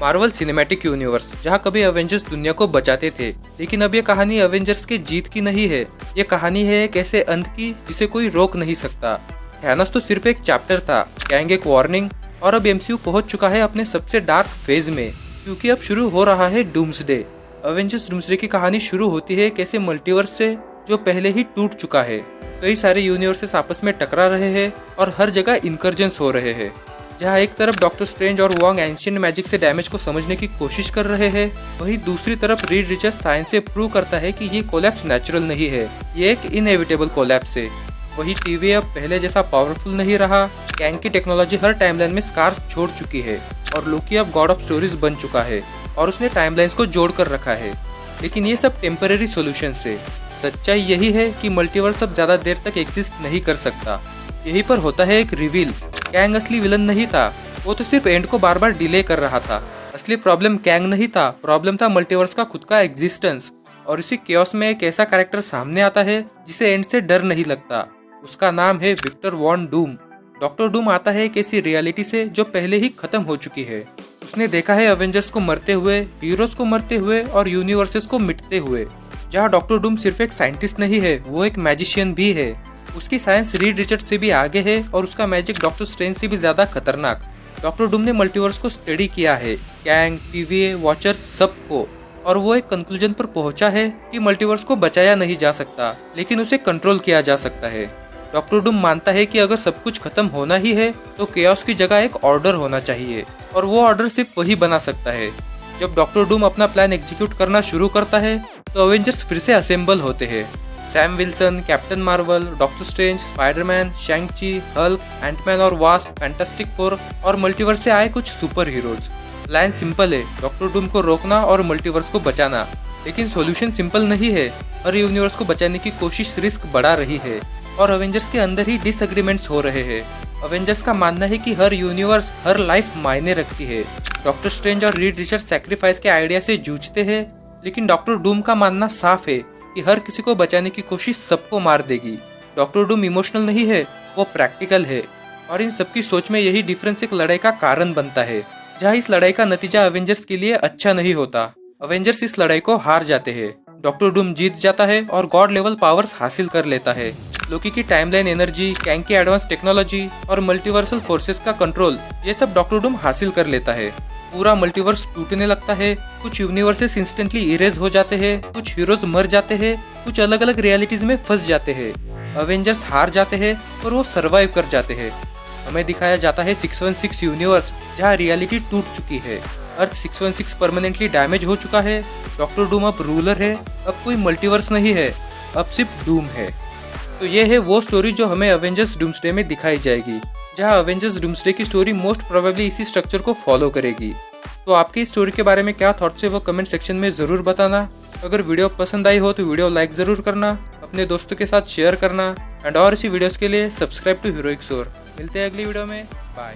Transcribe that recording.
Marvel cinematic universe, जहाँ कभी Avengers दुनिया को बचाते थे, लेकिन अब ये कहानी एवेंजर्स के जीत की नहीं है। ये कहानी है एक ऐसे अंत की जिसे कोई रोक नहीं सकता। थैनोस तो सिर्फ एक चैप्टर था, कैंग एक वार्निंग, और अब एमसीयू पहुंच चुका है अपने सबसे डार्क फेज में, क्योंकि अब शुरू हो रहा है डूम्सडे। एवेंजर्स डूम्सडे की कहानी शुरू होती है एक ऐसे मल्टीवर्स से जो पहले ही टूट चुका है। कई सारे यूनिवर्सेस आपस में टकरा रहे हैं और हर जगह इनकर्जन्स हो रहे हैं। जहाँ एक तरफ डॉक्टर स्ट्रेंज और वॉन्ग एंशिएंट मैजिक से डैमेज को समझने की कोशिश कर रहे हैं, वहीं दूसरी तरफ रीड रिचर्ड साइंस से प्रूव करता है कि ये कोलैप्स नेचुरल नहीं है, ये एक इनएविटेबल कोलैप्स है। वही टीवी अब पहले जैसा पावरफुल नहीं रहा। कैंग की टेक्नोलॉजी हर टाइमलाइन में स्कार्स छोड़ चुकी है और लोकी अब गॉड ऑफ स्टोरीज बन चुका है और उसने टाइमलाइंस को जोड़ कर रखा है। लेकिन ये सब टेम्पररी सॉल्यूशन है। सच्चाई यही है कि मल्टीवर्स अब ज्यादा देर तक एग्जिस्ट नहीं कर सकता। यहीं पर होता है एक रिवील। कैंग असली विलन नहीं था, वो तो सिर्फ एंड को बार बार डिले कर रहा था। असली प्रॉब्लम कैंग नहीं था, प्रॉब्लम था मल्टीवर्स का खुद का एग्जिस्टेंस। और इसी केओस में एक ऐसा कैरेक्टर सामने आता है जिसे एंड से डर नहीं लगता। उसका नाम है Victor Von Doom. Doctor Doom आता है एक ऐसी रियलिटी से जो पहले ही खत्म हो चुकी है। उसने देखा है एवेंजर्स को मरते हुए, हीरोज को मरते हुए और यूनिवर्सेस को मिटते हुए। जहाँ डॉक्टर डूम सिर्फ एक साइंटिस्ट नहीं है, वो एक मैजिशियन भी है। उसकी साइंस रीड रिचर्ड से भी आगे है और उसका मैजिक डॉक्टर स्ट्रेंज से भी ज्यादा खतरनाक। डॉक्टर डूम ने मल्टीवर्स को स्टडी किया है, कैंग, टीवीए, वॉचर्स, सबको, और वो एक कंक्लूजन पर पहुंचा है कि मल्टीवर्स को बचाया नहीं जा सकता, लेकिन उसे कंट्रोल किया जा सकता है। डॉक्टर डूम मानता है कि अगर सब कुछ खत्म होना ही है तो केओस की जगह एक ऑर्डर होना चाहिए, और वो ऑर्डर सिर्फ वही बना सकता है। जब डॉक्टर डूम अपना प्लान एग्जीक्यूट करना शुरू करता है तो अवेंजर्स फिर से असेंबल होते हैं। Sam Wilson, Captain Marvel, Doctor Strange, Spiderman, Shang-Chi, Hulk, Antman और वास्प, फैंटास्टिक फोर और मल्टीवर्स से आए कुछ सुपर हीरोज। प्लान सिंपल है, डॉक्टर डूम को रोकना और मल्टीवर्स को बचाना। लेकिन सॉल्यूशन सिंपल नहीं है। हर यूनिवर्स को बचाने की कोशिश रिस्क बढ़ा रही है और अवेंजर्स के अंदर ही डिसएग्रीमेंट्स हो रहे हैं। अवेंजर्स का मानना है कि हर यूनिवर्स, हर लाइफ मायने रखती है। डॉक्टर स्ट्रेंज और रीड रिचर्ड सैक्रिफाइस के आइडिया से जूझते हैं, लेकिन डॉक्टर डूम का मानना साफ है कि हर किसी को बचाने की कोशिश सबको मार देगी। डॉक्टर डूम इमोशनल नहीं है, वो प्रैक्टिकल है। और इन सबकी सोच में यही डिफरेंस एक लड़ाई का कारण बनता है, जहाँ इस लड़ाई का नतीजा अवेंजर्स के लिए अच्छा नहीं होता। अवेंजर्स इस लड़ाई को हार जाते हैं, डॉक्टर डूम जीत जाता है और गॉड लेवल पावर्स हासिल कर लेता है। लोकी की टाइमलाइन एनर्जी, कैंग की एडवांस टेक्नोलॉजी और मल्टीवर्सल फोर्सेस का कंट्रोल, ये सब डॉक्टर डूम हासिल कर लेता है। पूरा मल्टीवर्स टूटने लगता है, कुछ यूनिवर्सेस इंस्टेंटली इरेज हो जाते हैं, कुछ हीरोज मर जाते हैं, कुछ अलग अलग रियलिटीज में फंस जाते हैं। अवेंजर्स हार जाते हैं और वो सरवाइव कर जाते हैं। हमें दिखाया जाता है 616 यूनिवर्स, जहाँ रियलिटी टूट चुकी है। अर्थ 616 परमानेंटली डैमेज हो चुका है। डॉक्टर डूम अब रूलर है, अब कोई मल्टीवर्स नहीं है, अब सिर्फ डूम है। तो ये है वो स्टोरी जो हमें एवेंजर्स डूम्सडे में दिखाई जाएगी, जहाँ एवेंजर्स डूम्सडे की स्टोरी मोस्ट प्रोबेबली इसी स्ट्रक्चर को फॉलो करेगी। तो आपकी इस स्टोरी के बारे में क्या थॉट्स है वो कमेंट सेक्शन में ज़रूर बताना। अगर वीडियो पसंद आई हो तो वीडियो लाइक ज़रूर करना, अपने दोस्तों के साथ शेयर करना, एंड और इसी वीडियोस के लिए सब्सक्राइब टू हीरोइक सोर। मिलते हैं अगली वीडियो में, बाय।